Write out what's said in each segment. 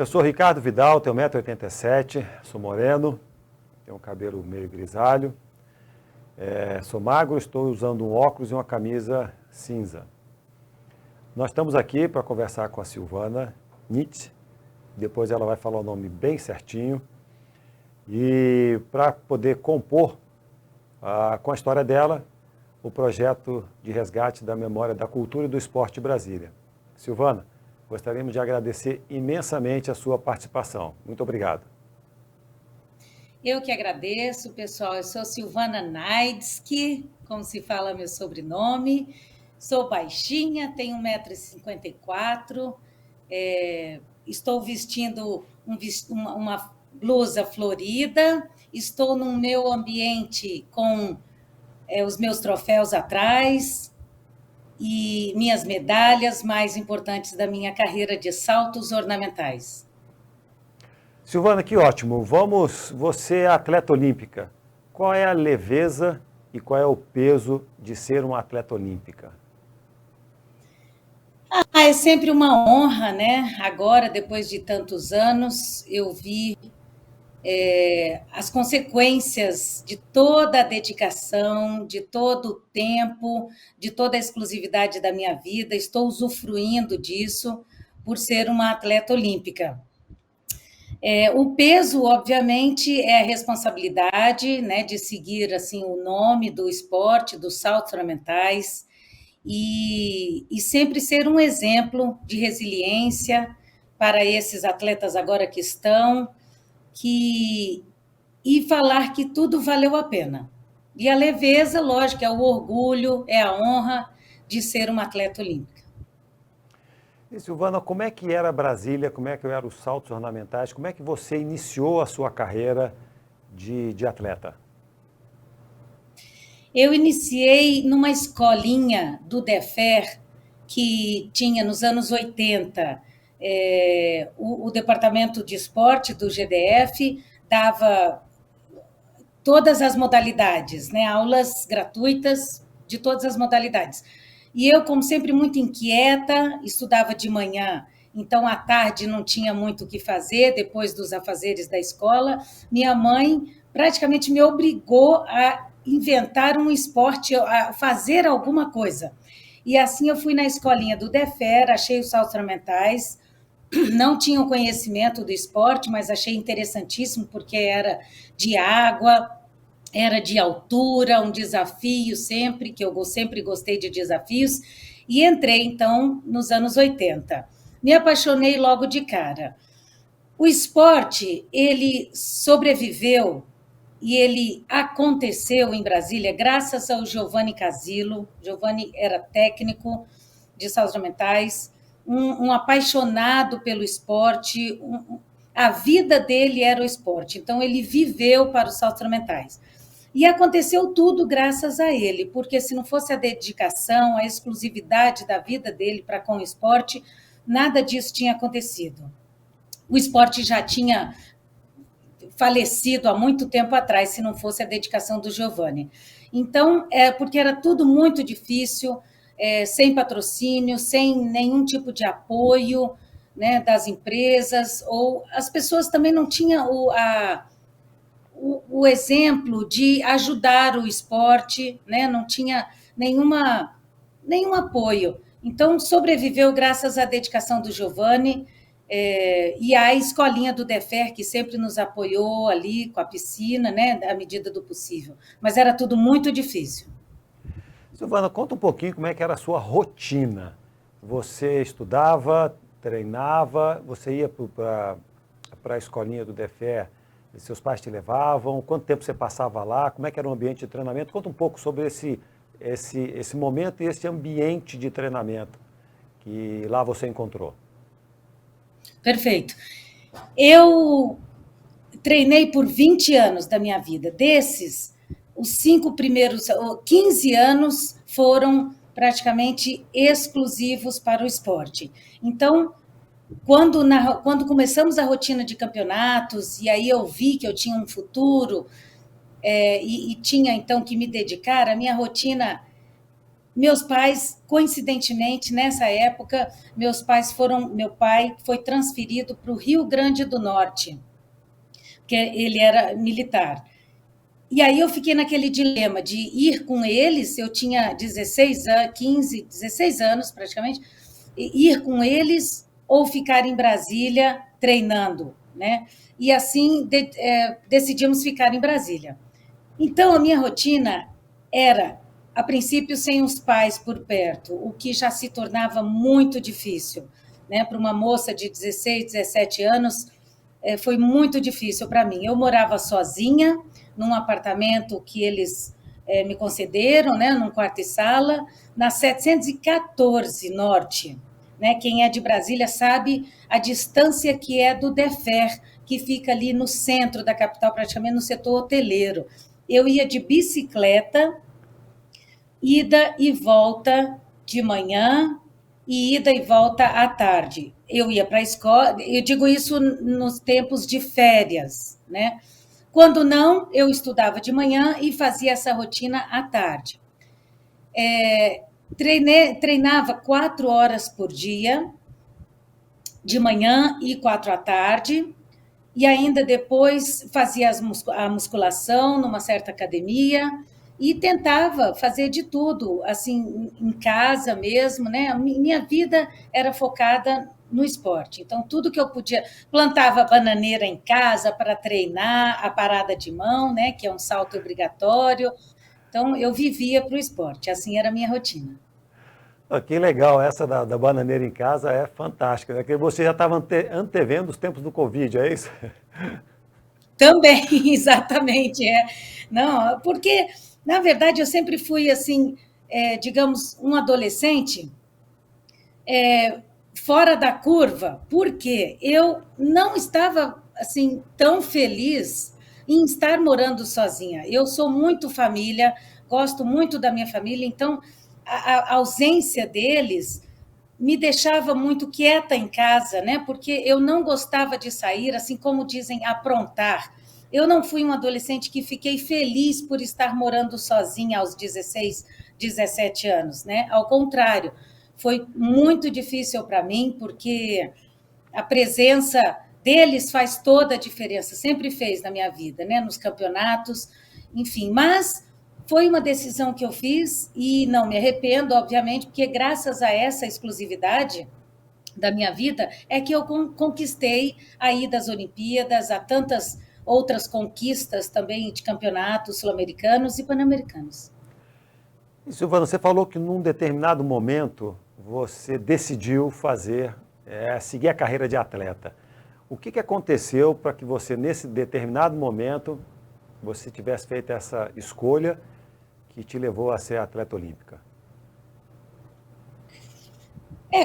Eu sou Ricardo Vidal, tenho 1,87 m, sou moreno, tenho um cabelo meio grisalho, sou magro, estou usando um óculos e uma camisa cinza. Nós estamos aqui para conversar com a Silvana Nietzsche, depois ela vai falar o nome bem certinho, e para poder compor com a história dela o projeto de resgate da memória da cultura e do esporte de Brasília. Silvana, gostaríamos de agradecer imensamente a sua participação. Muito obrigado. Eu que agradeço, pessoal. Eu sou Silvana Nietzsche, como se fala meu sobrenome. Sou baixinha, tenho 1,54 m, estou vestindo uma blusa florida, estou no meu ambiente com os meus troféus atrás e minhas medalhas mais importantes da minha carreira de saltos ornamentais. Silvana, que ótimo. Você é atleta olímpica. Qual é a leveza e qual é o peso de ser uma atleta olímpica? É sempre uma honra, né? Agora, depois de tantos anos, eu vi as consequências de toda a dedicação, de todo o tempo, de toda a exclusividade da minha vida. Estou usufruindo disso por ser uma atleta olímpica. O peso, obviamente, é a responsabilidade, né, de seguir assim o nome do esporte, dos saltos ornamentais, e sempre ser um exemplo de resiliência para esses atletas agora que estão, e falar que tudo valeu a pena. E a leveza, lógico, é o orgulho, é a honra de ser uma atleta olímpica. E, Silvana, como é que era Brasília, como é que eram os saltos ornamentais, como é que você iniciou a sua carreira de atleta? Eu iniciei numa escolinha do DEFER, que tinha nos anos 80, o departamento de esporte do GDF dava todas as modalidades, né? Aulas gratuitas de todas as modalidades. E eu, como sempre, muito inquieta, estudava de manhã, então à tarde não tinha muito o que fazer, depois dos afazeres da escola. Minha mãe praticamente me obrigou a inventar um esporte, a fazer alguma coisa. E assim eu fui na escolinha do DEFER, achei os saltos ornamentais, não tinha o conhecimento do esporte, mas achei interessantíssimo, porque era de água, era de altura, um desafio sempre, que eu sempre gostei de desafios, e entrei, então, nos anos 80. Me apaixonei logo de cara. O esporte, ele sobreviveu e ele aconteceu em Brasília graças ao Giovanni Casillo. Giovanni era técnico de saltos ornamentais, um apaixonado pelo esporte, a vida dele era o esporte, então ele viveu para os saltos ornamentais. E aconteceu tudo graças a ele, porque se não fosse a dedicação, a exclusividade da vida dele para com o esporte, nada disso tinha acontecido. O esporte já tinha falecido há muito tempo atrás, se não fosse a dedicação do Giovanni. Então, porque era tudo muito difícil, sem patrocínio, sem nenhum tipo de apoio, né, das empresas, ou as pessoas também não tinham o exemplo de ajudar o esporte, né? Não tinha nenhum apoio. Então, sobreviveu graças à dedicação do Giovanni e à escolinha do DEFER, que sempre nos apoiou ali com a piscina, né? À medida do possível. Mas era tudo muito difícil. Silvana, conta um pouquinho como é que era a sua rotina. Você estudava, treinava, você ia para a escolinha do DEFER, seus pais te levavam, quanto tempo você passava lá, como é que era o ambiente de treinamento? Conta um pouco sobre esse momento e esse ambiente de treinamento que lá você encontrou. Perfeito. Eu treinei por 20 anos da minha vida. Desses, os 15 anos foram praticamente exclusivos para o esporte. Então, quando começamos a rotina de campeonatos, e aí eu vi que eu tinha um futuro e tinha, então, que me dedicar, a minha rotina Meus pais, coincidentemente, nessa época, meu pai foi transferido para o Rio Grande do Norte, que ele era militar. E aí eu fiquei naquele dilema de ir com eles, eu tinha 16 anos, 15, 16 anos praticamente, ir com eles ou ficar em Brasília treinando, né? E assim decidimos ficar em Brasília. Então a minha rotina era, a princípio, sem os pais por perto, o que já se tornava muito difícil, né? Para uma moça de 16, 17 anos, foi muito difícil para mim. Eu morava sozinha, num apartamento que eles me concederam, né, num quarto e sala, na 714 Norte. Né? Quem é de Brasília sabe a distância que é do DEFER, que fica ali no centro da capital, praticamente no setor hoteleiro. Eu ia de bicicleta, ida e volta de manhã e ida e volta à tarde. Eu ia para a escola, eu digo isso nos tempos de férias, né? Quando não, eu estudava de manhã e fazia essa rotina à tarde. Treinava 4 horas por dia, de manhã e 4 à tarde, e ainda depois fazia a musculação numa certa academia e tentava fazer de tudo, assim, em casa mesmo, né? A minha vida era focada no esporte. Então, tudo que eu podia, plantava bananeira em casa para treinar a parada de mão, né? Que é um salto obrigatório. Então, eu vivia para o esporte, assim era a minha rotina. Que legal, essa da bananeira em casa é fantástica, né? Que você já estava antevendo os tempos do Covid, é isso? Também, exatamente, é. Não, porque, na verdade, eu sempre fui, assim, digamos, um adolescente fora da curva, porque eu não estava, assim, tão feliz em estar morando sozinha. Eu sou muito família, gosto muito da minha família, então a ausência deles me deixava muito quieta em casa, né? Porque eu não gostava de sair, assim como dizem, aprontar. Eu não fui um adolescente que fiquei feliz por estar morando sozinha aos 16, 17 anos, né? Ao contrário, foi muito difícil para mim, porque a presença deles faz toda a diferença, sempre fez na minha vida, né? Nos campeonatos, enfim, mas foi uma decisão que eu fiz e não me arrependo, obviamente, porque graças a essa exclusividade da minha vida é que eu conquistei a ida às Olimpíadas, a tantas outras conquistas também de campeonatos sul-americanos e pan-americanos. E, Silvana, você falou que num determinado momento você decidiu seguir a carreira de atleta. O que aconteceu para que você, nesse determinado momento, você tivesse feito essa escolha que te levou a ser atleta olímpica?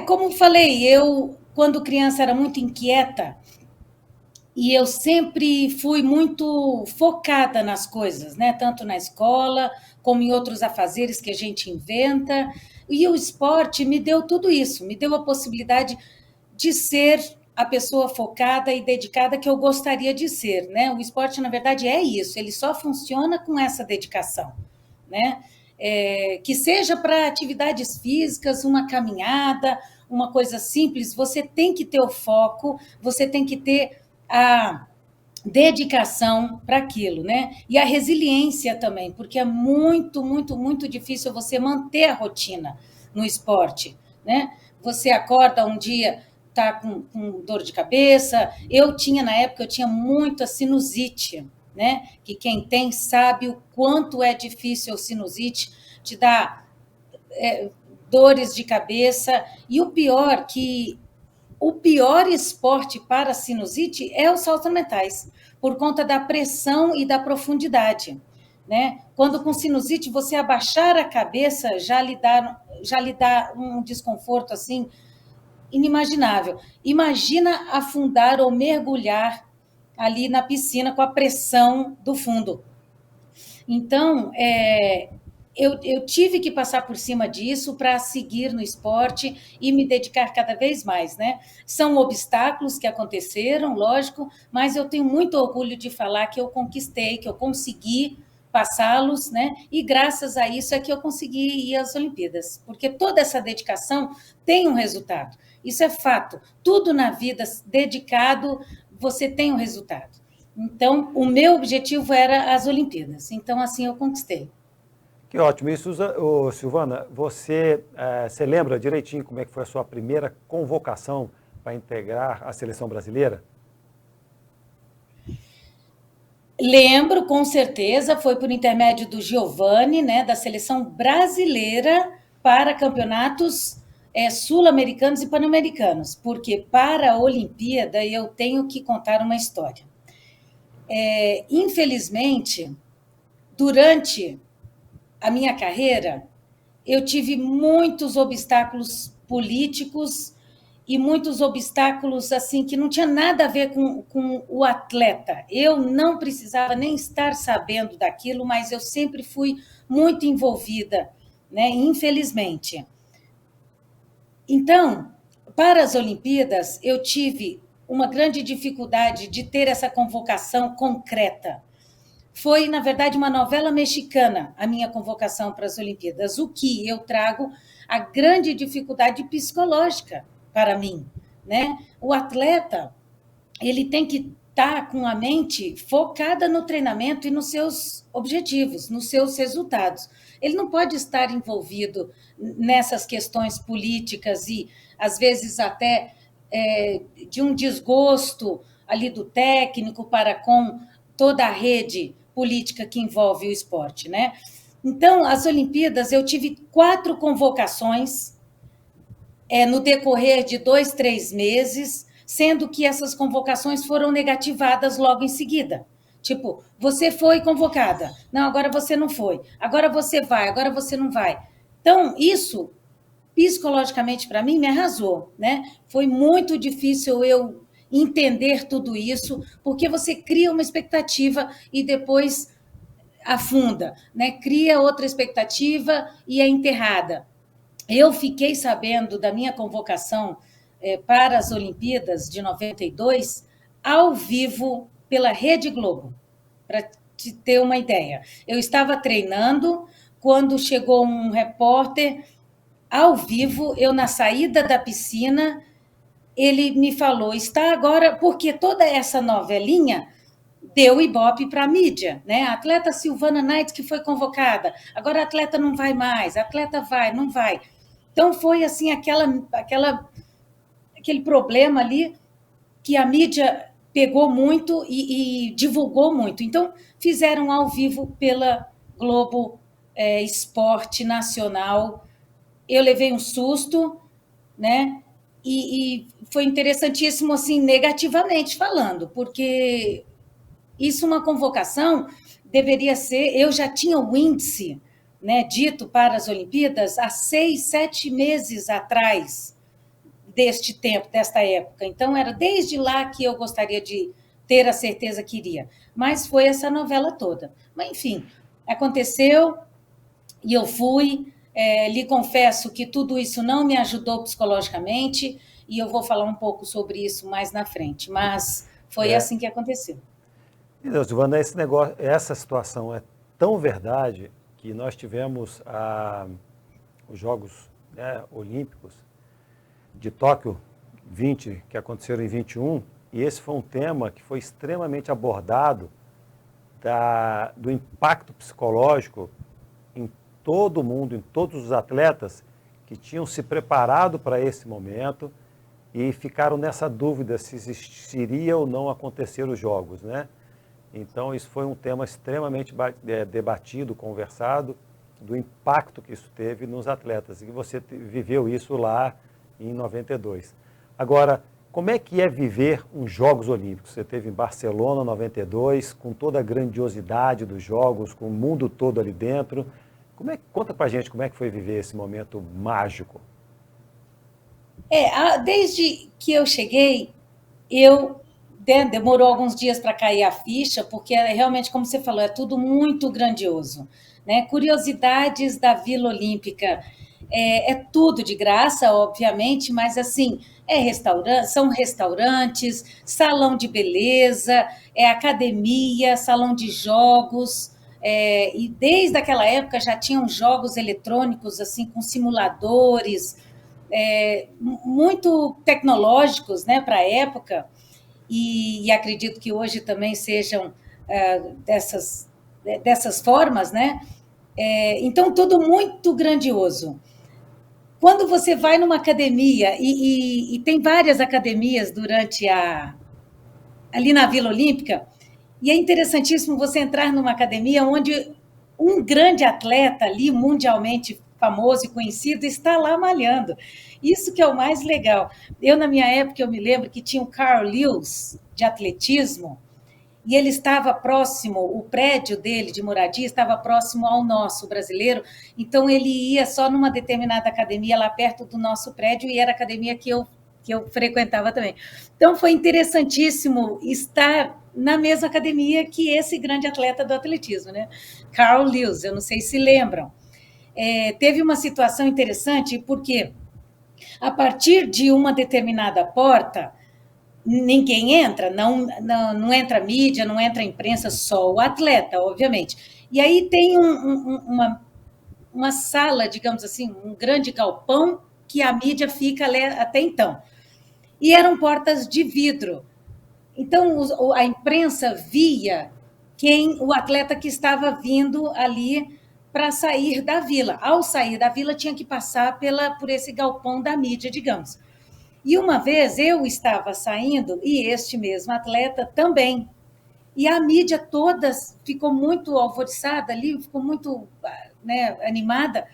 Como falei, eu, quando criança, era muito inquieta e eu sempre fui muito focada nas coisas, né? Tanto na escola, como em outros afazeres que a gente inventa. E o esporte me deu tudo isso, me deu a possibilidade de ser a pessoa focada e dedicada que eu gostaria de ser, né? O esporte, na verdade, é isso, ele só funciona com essa dedicação, né? Que seja para atividades físicas, uma caminhada, uma coisa simples, você tem que ter o foco, você tem que ter a dedicação para aquilo, né? E a resiliência também, porque é muito, muito, muito difícil você manter a rotina no esporte, né? Você acorda um dia, tá com dor de cabeça. Na época, eu tinha muita sinusite, né? Que quem tem sabe o quanto é difícil a sinusite, te dá dores de cabeça. E o pior esporte para a sinusite é os saltos mentais, por conta da pressão e da profundidade. Né? Quando com sinusite você abaixar a cabeça já lhe dá um desconforto assim inimaginável. Imagina afundar ou mergulhar ali na piscina com a pressão do fundo. Então, eu tive que passar por cima disso para seguir no esporte e me dedicar cada vez mais, né? São obstáculos que aconteceram, lógico, mas eu tenho muito orgulho de falar que eu conquistei, que eu consegui passá-los, né? E graças a isso é que eu consegui ir às Olimpíadas, porque toda essa dedicação tem um resultado. Isso é fato. Tudo na vida dedicado, você tem um resultado. Então, o meu objetivo era as Olimpíadas. Então, assim, eu conquistei. Que ótimo. E, Silvana, você lembra direitinho como é que foi a sua primeira convocação para integrar a seleção brasileira? Lembro, com certeza, foi por intermédio do Giovanni, né, da seleção brasileira para campeonatos sul-americanos e pan-americanos, porque para a Olimpíada eu tenho que contar uma história. Infelizmente, durante a minha carreira, eu tive muitos obstáculos políticos e muitos obstáculos assim que não tinha nada a ver com o atleta. Eu não precisava nem estar sabendo daquilo, mas eu sempre fui muito envolvida, né? Infelizmente. Então, para as Olimpíadas, eu tive uma grande dificuldade de ter essa convocação concreta. Foi, na verdade, uma novela mexicana a minha convocação para as Olimpíadas, o que eu trago a grande dificuldade psicológica para mim, né? O atleta, ele tem que estar com a mente focada no treinamento e nos seus objetivos, nos seus resultados. Ele não pode estar envolvido nessas questões políticas e, às vezes, até de um desgosto ali do técnico para com toda a rede política que envolve o esporte, né? Então, as Olimpíadas, eu tive 4 convocações no decorrer de 2, 3 meses, sendo que essas convocações foram negativadas logo em seguida. Tipo, você foi convocada. Não, agora você não foi. Agora você vai, agora você não vai. Então, isso, psicologicamente, para mim, me arrasou, né? Foi muito difícil eu entender tudo isso, porque você cria uma expectativa e depois afunda, né? Cria outra expectativa e é enterrada. Eu fiquei sabendo da minha convocação para as Olimpíadas de 92 ao vivo pela Rede Globo, para te ter uma ideia. Eu estava treinando quando chegou um repórter ao vivo, eu na saída da piscina, ele me falou, está agora, porque toda essa novelinha deu ibope para a mídia, né? A atleta Silvana Knight que foi convocada, agora a atleta não vai mais, a atleta vai, não vai. Então foi assim aquele problema ali que a mídia pegou muito e divulgou muito. Então fizeram ao vivo pela Globo Esporte Nacional. Eu levei um susto, né? E foi interessantíssimo, assim, negativamente falando, porque isso, uma convocação, deveria ser. Eu já tinha o índice, né, dito para as Olimpíadas há 6, 7 meses atrás deste tempo, desta época. Então, era desde lá que eu gostaria de ter a certeza que iria. Mas foi essa novela toda. Mas, enfim, aconteceu e eu fui. Lhe confesso que tudo isso não me ajudou psicologicamente e eu vou falar um pouco sobre isso mais na frente, mas foi assim que aconteceu. Então, Silvana, essa situação é tão verdade que nós tivemos os Jogos Olímpicos de Tóquio 20, que aconteceram em 21, e esse foi um tema que foi extremamente abordado do impacto psicológico em todo mundo, em todos os atletas que tinham se preparado para esse momento e ficaram nessa dúvida se existiria ou não acontecer os Jogos, né? Então, isso foi um tema extremamente debatido, conversado, do impacto que isso teve nos atletas, e que você viveu isso lá em 92. Agora, como é que é viver uns Jogos Olímpicos? Você esteve em Barcelona, 92, com toda a grandiosidade dos Jogos, com o mundo todo ali dentro. Conta pra gente como é que foi viver esse momento mágico. Desde que eu cheguei, demorou alguns dias para cair a ficha, porque realmente, como você falou, é tudo muito grandioso, né? Curiosidades da Vila Olímpica, é tudo de graça, obviamente, mas assim, são restaurantes, salão de beleza, academia, salão de jogos, e desde aquela época já tinham jogos eletrônicos assim com simuladores muito tecnológicos, né, para a época, e acredito que hoje também sejam dessas formas, né? Então, tudo muito grandioso. Quando você vai numa academia, e tem várias academias ali na Vila Olímpica, e é interessantíssimo você entrar numa academia onde um grande atleta ali, mundialmente famoso e conhecido, está lá malhando. Isso que é o mais legal. Na minha época, eu me lembro que tinha o Carl Lewis, de atletismo, e ele estava próximo, o prédio dele de moradia estava próximo ao nosso brasileiro, então ele ia só numa determinada academia lá perto do nosso prédio, e era a academia que eu frequentava também. Então foi interessantíssimo estar na mesma academia que esse grande atleta do atletismo, né? Carl Lewis, eu não sei se lembram. Teve uma situação interessante, porque a partir de uma determinada porta, ninguém entra, não entra mídia, não entra imprensa, só o atleta, obviamente. E aí tem uma sala, digamos assim, um grande galpão que a mídia fica até então. E eram portas de vidro. Então, a imprensa via o atleta que estava vindo ali para sair da vila. Ao sair da vila, tinha que passar por esse galpão da mídia, digamos. E uma vez eu estava saindo, e este mesmo atleta também. E a mídia toda ficou muito alvoroçada ali, ficou muito animada,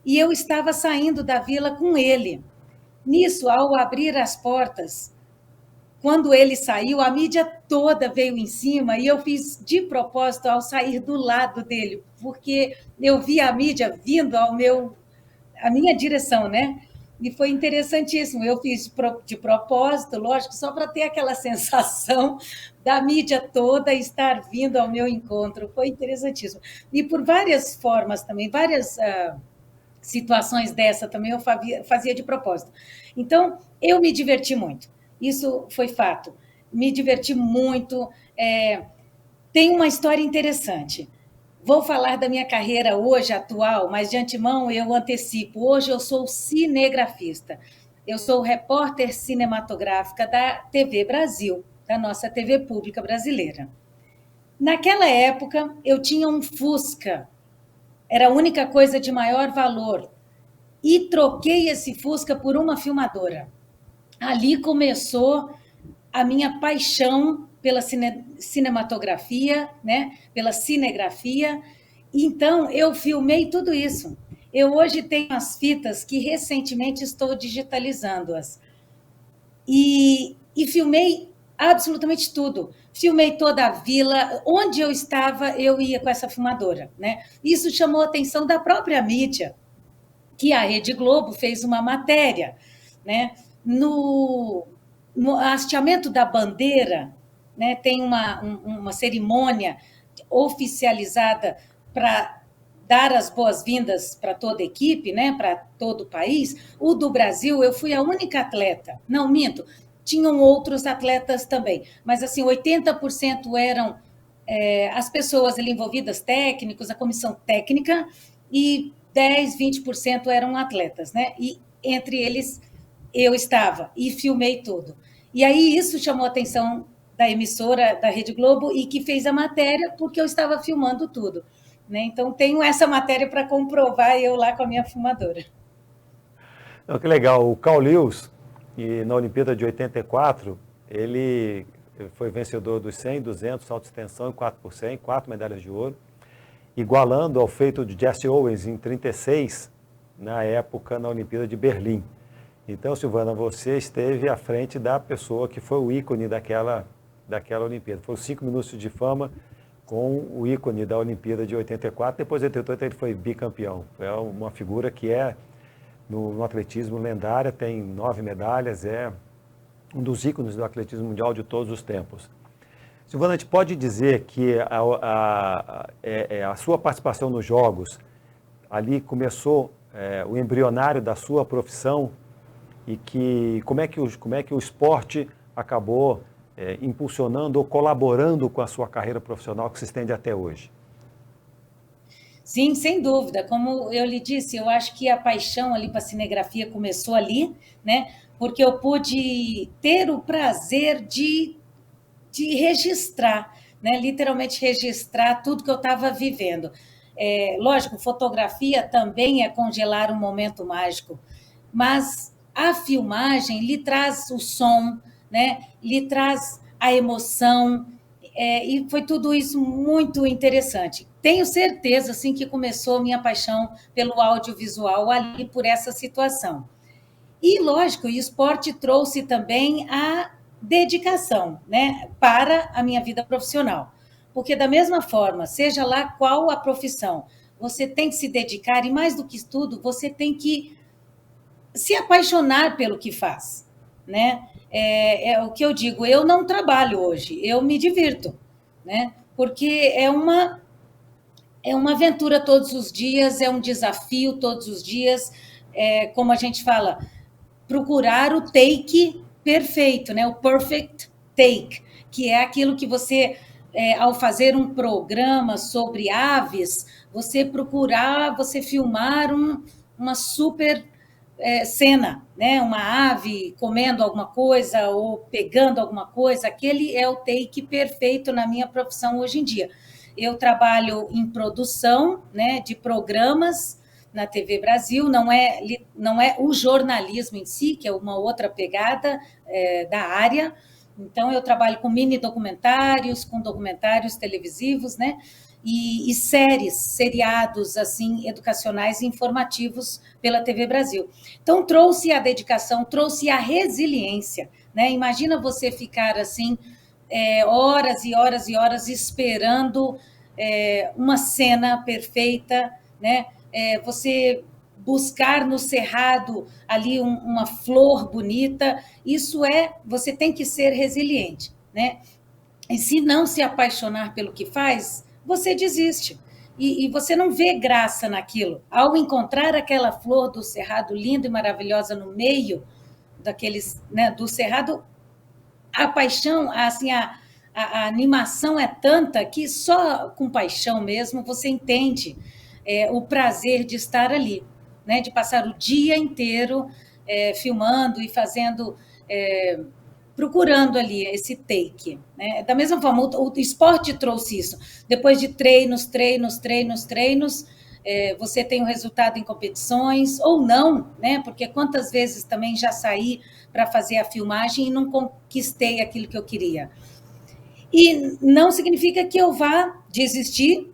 e eu estava saindo da vila com ele. Nisso, ao abrir as portas, quando ele saiu, a mídia toda veio em cima, e eu fiz de propósito ao sair do lado dele, porque eu vi a mídia vindo à minha direção, né? E foi interessantíssimo. Eu fiz de propósito, lógico, só para ter aquela sensação da mídia toda estar vindo ao meu encontro. Foi interessantíssimo. E por várias formas também, várias situações dessa também eu fazia de propósito. Então, eu me diverti muito. Isso foi fato. Me diverti muito. Tem uma história interessante. Vou falar da minha carreira hoje, atual, mas de antemão eu antecipo. Hoje eu sou cinegrafista. Eu sou repórter cinematográfica da TV Brasil, da nossa TV pública brasileira. Naquela época, eu tinha um Fusca. Era a única coisa de maior valor. E troquei esse Fusca por uma filmadora. Ali começou a minha paixão pela cinematografia, né? Pela cinegrafia. Então, eu filmei tudo isso. Eu hoje tenho as fitas que recentemente estou digitalizando-as. E filmei absolutamente tudo. Filmei toda a vila. Onde eu estava, eu ia com essa filmadora, né? Isso chamou a atenção da própria mídia, que a Rede Globo fez uma matéria, né? No hasteamento da bandeira, né, tem uma cerimônia oficializada para dar as boas-vindas para toda a equipe, né, para todo o país. O do Brasil, eu fui a única atleta. Não, minto, tinham outros atletas também, mas assim, 80% eram as pessoas ali envolvidas, técnicos, a comissão técnica, e 10, 20% eram atletas, né? E entre eles eu estava e filmei tudo. E aí isso chamou a atenção da emissora da Rede Globo, e que fez a matéria porque eu estava filmando tudo, né? Então tenho essa matéria para comprovar, eu lá com a minha filmadora. Não, que legal. O Carl Lewis, e na Olimpíada de 84, ele foi vencedor dos 100, 200, salto de extensão e 4 por 100, 4 medalhas de ouro, igualando ao feito de Jesse Owens em 36, na época na Olimpíada de Berlim. Então, Silvana, você esteve à frente da pessoa que foi o ícone daquela Olimpíada. Foram 5 minutos de fama com o ícone da Olimpíada de 84. Depois de 88 ele foi bicampeão. É uma figura que no atletismo lendária, tem 9 medalhas, é um dos ícones do atletismo mundial de todos os tempos. Silvana, a gente pode dizer que a sua participação nos Jogos, ali começou o embrionário da sua profissão, e como é que o esporte acabou impulsionando ou colaborando com a sua carreira profissional que se estende até hoje? Sim, sem dúvida. Como eu lhe disse, eu acho que a paixão ali para a cinegrafia começou ali, né? Porque eu pude ter o prazer de registrar, né? Literalmente registrar tudo que eu estava vivendo. Lógico, fotografia também é congelar um momento mágico, mas a filmagem lhe traz o som, né? Lhe traz a emoção, e foi tudo isso muito interessante. Tenho certeza assim que começou a minha paixão pelo audiovisual ali por essa situação. E, lógico, o esporte trouxe também a dedicação, né, para a minha vida profissional. Porque, da mesma forma, seja lá qual a profissão, você tem que se dedicar e, mais do que tudo, você tem que se apaixonar pelo que faz, né? É o que eu digo, eu não trabalho hoje, eu me divirto, né? Porque é uma aventura todos os dias, é um desafio todos os dias, como a gente fala, procurar o take perfeito, né? O perfect take, que é aquilo que você, ao fazer um programa sobre aves, você filmar uma super cena, né? Uma ave comendo alguma coisa ou pegando alguma coisa, aquele é o take perfeito na minha profissão hoje em dia. Eu trabalho em produção, né, de programas na TV Brasil, não é o jornalismo em si, que é uma outra pegada da área. Então, eu trabalho com mini documentários, com documentários televisivos, né? E séries, seriados assim educacionais e informativos pela TV Brasil. Então trouxe a dedicação, trouxe a resiliência, né? Imagina você ficar assim horas e horas e horas esperando uma cena perfeita, né? Você buscar no cerrado ali uma flor bonita, você tem que ser resiliente, né? E se não se apaixonar pelo que faz, você desiste. E você não vê graça naquilo. Ao encontrar aquela flor do cerrado linda e maravilhosa no meio daqueles, né, do cerrado, a paixão, assim, a animação é tanta que só com paixão mesmo você entende o prazer de estar ali, né, de passar o dia inteiro filmando e fazendo, procurando ali esse take. Né? Da mesma forma, o esporte trouxe isso. Depois de treinos, você tem o resultado em competições, ou não, né? Porque quantas vezes também já saí para fazer a filmagem e não conquistei aquilo que eu queria. E não significa que eu vá desistir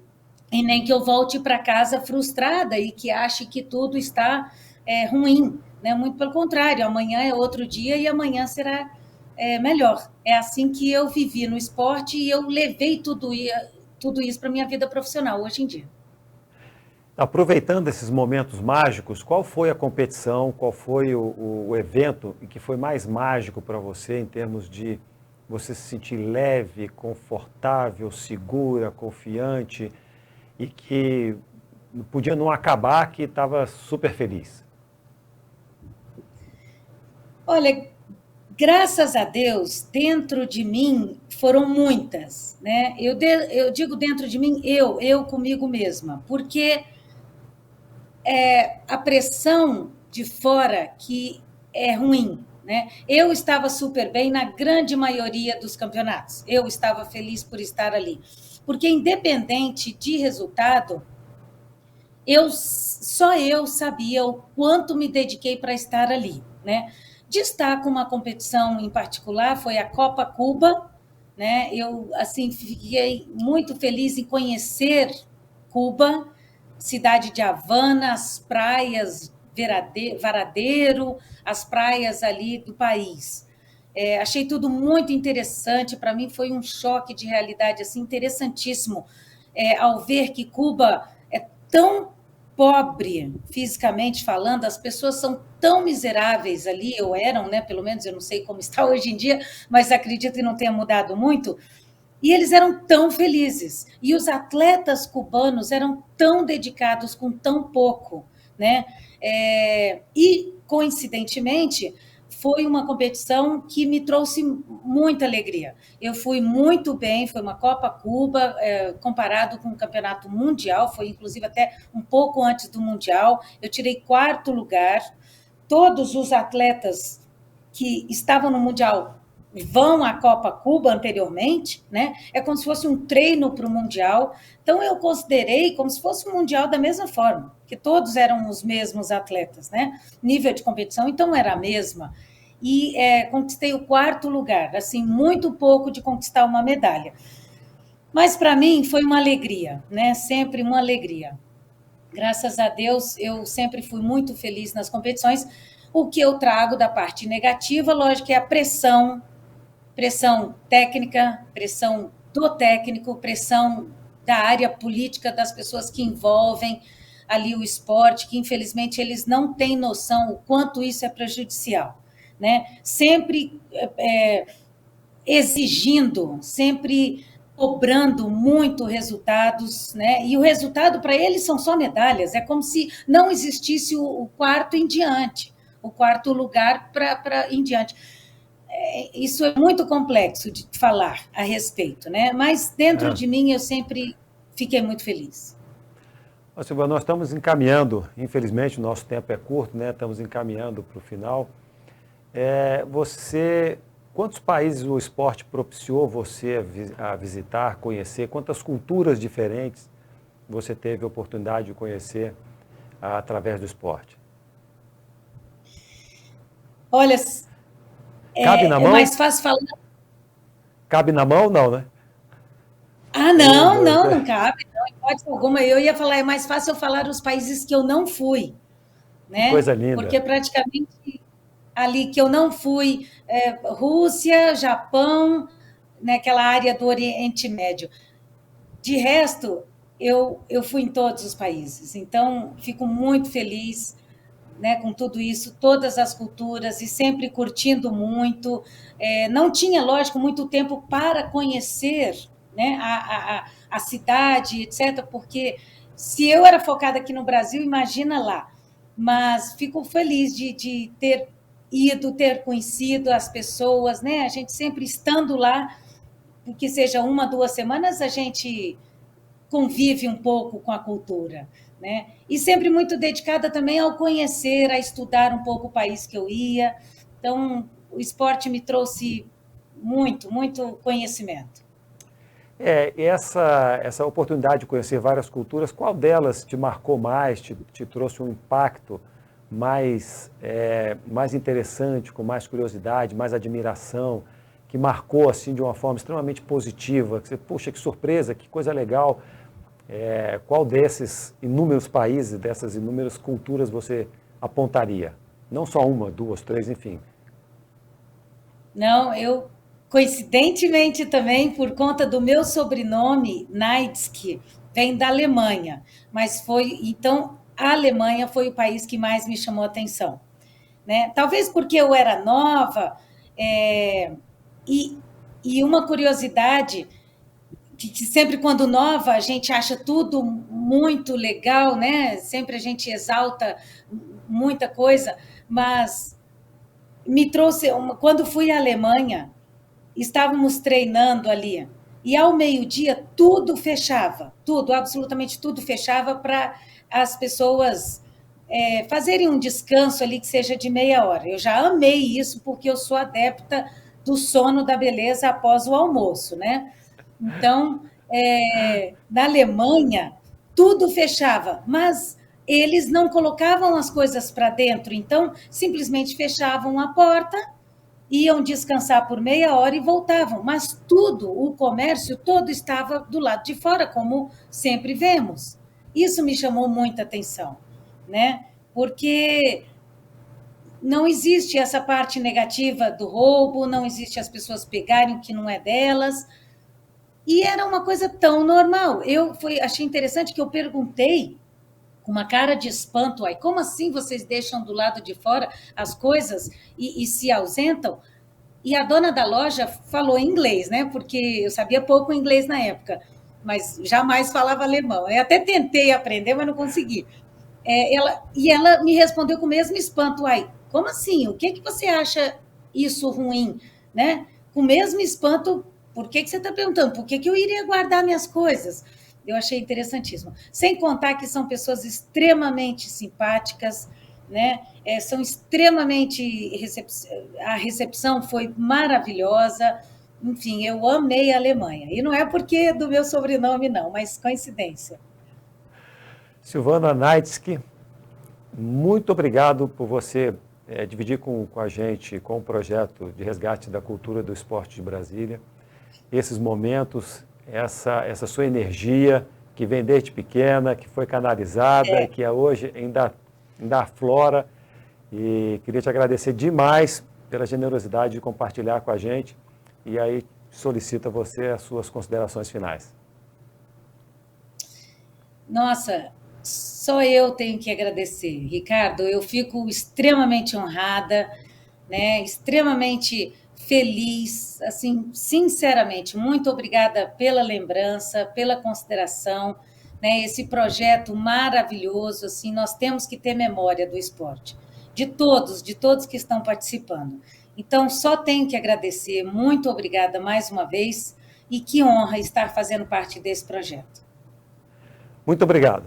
e nem que eu volte para casa frustrada e que ache que tudo está ruim. Né? Muito pelo contrário, amanhã é outro dia e amanhã será melhor. É assim que eu vivi no esporte e eu levei tudo isso para a minha vida profissional hoje em dia. Aproveitando esses momentos mágicos, qual foi a competição, qual foi o evento que foi mais mágico para você em termos de você se sentir leve, confortável, segura, confiante e que podia não acabar, que estava super feliz? Olha, graças a Deus, dentro de mim foram muitas, né? Eu digo dentro de mim, eu comigo mesma, porque a pressão de fora que é ruim, né? Eu estava super bem na grande maioria dos campeonatos. Eu estava feliz por estar ali. Porque independente de resultado, só eu sabia o quanto me dediquei para estar ali, né? Destaco uma competição em particular, foi a Copa Cuba, né? Eu assim fiquei muito feliz em conhecer Cuba, cidade de Havana, as praias Varadeiro, as praias ali do país. Achei tudo muito interessante, para mim foi um choque de realidade assim interessantíssimo, ao ver que Cuba é tão pobre fisicamente falando, as pessoas são tão miseráveis ali, ou eram, né? Pelo menos eu não sei como está hoje em dia, mas acredito que não tenha mudado muito. E eles eram tão felizes. E os atletas cubanos eram tão dedicados com tão pouco, né? E, coincidentemente, foi uma competição que me trouxe muita alegria. Eu fui muito bem, foi uma Copa Cuba, comparado com o Campeonato Mundial, foi inclusive até um pouco antes do Mundial. Eu tirei 4º lugar. Todos os atletas que estavam no Mundial vão à Copa Cuba anteriormente, né? É como se fosse um treino para o Mundial. Então, eu considerei como se fosse um Mundial da mesma forma, que todos eram os mesmos atletas, né? Nível de competição, então, era a mesma. E conquistei o 4º lugar, assim, muito pouco de conquistar uma medalha. Mas, para mim, foi uma alegria, né? Sempre uma alegria. Graças a Deus, eu sempre fui muito feliz nas competições. O que eu trago da parte negativa, lógico, é a pressão técnica, pressão do técnico, pressão da área política, das pessoas que envolvem ali o esporte, que infelizmente eles não têm noção o quanto isso é prejudicial, né? Sempre exigindo, sempre cobrando muito resultados, né? E o resultado para eles são só medalhas, é como se não existisse o 4º em diante, o 4º lugar para em diante. Isso é muito complexo de falar a respeito, né? Mas dentro de mim eu sempre fiquei muito feliz. Silvia, nós estamos encaminhando, infelizmente o nosso tempo é curto, né? Estamos encaminhando para o final. Quantos países o esporte propiciou você a visitar, conhecer? Quantas culturas diferentes você teve a oportunidade de conhecer através do esporte? Olha, cabe na mão? É mais fácil falar. Cabe na mão, não, né? Não cabe, não, em hipótese alguma. Eu ia falar, é mais fácil eu falar os países que eu não fui, né? Coisa linda. Porque praticamente ali que eu não fui, Rússia, Japão, naquela área do Oriente Médio. De resto, eu fui em todos os países, então fico muito feliz, né, com tudo isso, todas as culturas, e sempre curtindo muito. Não tinha, lógico, muito tempo para conhecer, né, a cidade, etc., porque se eu era focada aqui no Brasil, imagina lá. Mas fico feliz de ter ido, ter conhecido as pessoas, né? A gente sempre estando lá, que seja 1, 2 semanas, a gente convive um pouco com a cultura, né? E sempre muito dedicada também ao conhecer, a estudar um pouco o país que eu ia. Então, o esporte me trouxe muito, muito conhecimento. Essa oportunidade de conhecer várias culturas, qual delas te marcou mais, te trouxe um impacto mais interessante, com mais curiosidade, mais admiração, que marcou assim de uma forma extremamente positiva, que você, puxa, que surpresa, que coisa legal. Qual desses inúmeros países, dessas inúmeras culturas você apontaria? Não só 1, 2, 3, enfim. Não, eu, coincidentemente também, por conta do meu sobrenome, Neitzke, vem da Alemanha, mas então, a Alemanha foi o país que mais me chamou a atenção, né? Talvez porque eu era nova, e uma curiosidade, que sempre quando nova a gente acha tudo muito legal, né? Sempre a gente exalta muita coisa, mas me trouxe quando fui à Alemanha, estávamos treinando ali e ao meio-dia tudo fechava, tudo, absolutamente tudo fechava para as pessoas fazerem um descanso ali que seja de meia hora. Eu já amei isso porque eu sou adepta do sono da beleza após o almoço, né? Então, na Alemanha, tudo fechava, mas eles não colocavam as coisas para dentro, então simplesmente fechavam a porta, iam descansar por meia hora e voltavam, mas tudo, o comércio todo estava do lado de fora, como sempre vemos. Isso me chamou muita atenção, né? Porque não existe essa parte negativa do roubo, não existe as pessoas pegarem o que não é delas. E era uma coisa tão normal. Achei interessante que eu perguntei, com uma cara de espanto, aí, como assim vocês deixam do lado de fora as coisas e se ausentam? E a dona da loja falou em inglês, né? Porque eu sabia pouco inglês na época, mas jamais falava alemão. Eu até tentei aprender, mas não consegui. Ela me respondeu com o mesmo espanto, como assim? O que você acha isso ruim? Né? Com o mesmo espanto, por que você está perguntando? Por que eu iria guardar minhas coisas? Eu achei interessantíssimo. Sem contar que são pessoas extremamente simpáticas, né? São extremamente... A recepção foi maravilhosa. Enfim, eu amei a Alemanha. E não é porque é do meu sobrenome, não, mas coincidência. Silvana Naitsky, muito obrigado por você dividir com a gente, com o projeto de resgate da cultura do esporte de Brasília, esses momentos, essa sua energia que vem desde pequena, que foi canalizada, que hoje ainda aflora. E queria te agradecer demais pela generosidade de compartilhar com a gente. E aí solicito a você as suas considerações finais. Nossa, só eu tenho que agradecer, Ricardo. Eu fico extremamente honrada, né? Extremamente feliz, assim, sinceramente. Muito obrigada pela lembrança, pela consideração, né? Esse projeto maravilhoso, assim, nós temos que ter memória do esporte, de todos que estão participando. Então, só tenho que agradecer. Muito obrigada mais uma vez e que honra estar fazendo parte desse projeto. Muito obrigado.